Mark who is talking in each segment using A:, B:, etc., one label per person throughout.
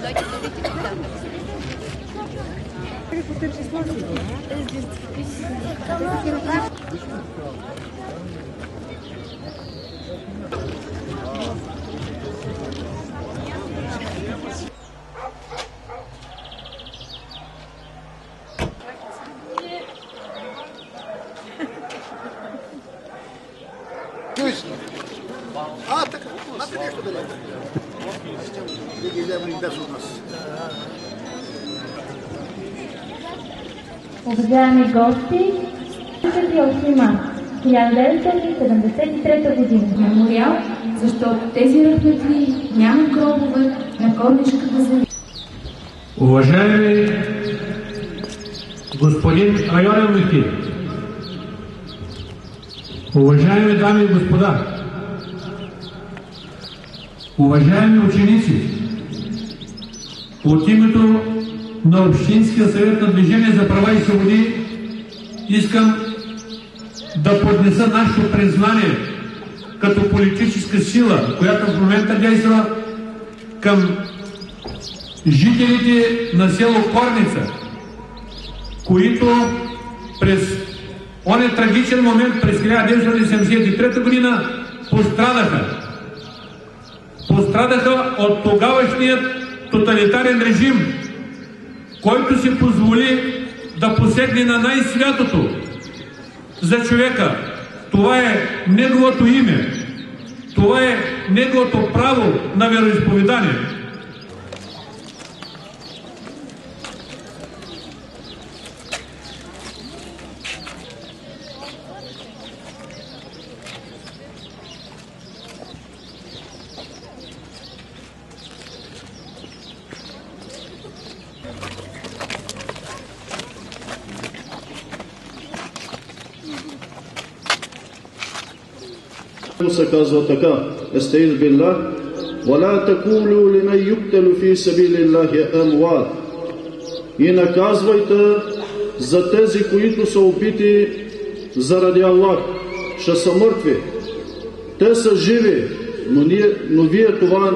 A: Така, нещо да лета. Да ги вземем и без от нас.
B: Уважаеми гости, Йосима, 1973 година.
C: Мемориал, защото тези ръхметли няма гробове на Корнишката земя.
D: Уважаеми господин районен войски, уважаеми дами и господа, уважаеми ученици, от името на Общинския съвет на Движение за права и свободи искам да поднеса нашето признание като политическа сила, която в момента действа към жителите на село Корница, които през оня трагичен момент през 1973 година пострадаха от тогавашният тоталитарен режим, който си позволи да посегне на най-святото за човека. Това е неговото име. Това е неговото право на вероизповедание.
E: се казва така: Естаиз билlah, وَلَا تَقُولُوا لِمَنْ يُقْتَلُ فِي سَبِيلِ اللَّهِ أَمْوَاتٍ. И наказвайте за тези, които са убити заради Аллах, ще са мъртви. Те са живи, но вие това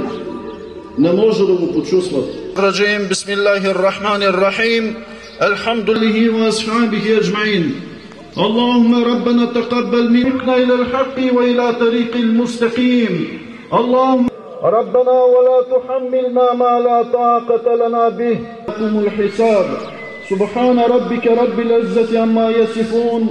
E: не може да го почувствате. Раджим, бисмиллахир рахманир рахим, алхамдулиллахи ва асхабихи аджмаин. اللهم ربنا تقبل منا إلى الحق وإلى طريق المستقيم. اللهم ربنا ولا تحملنا ما لا طاقة لنا به. الحساب. سبحان ربك رب العزة عما يصفون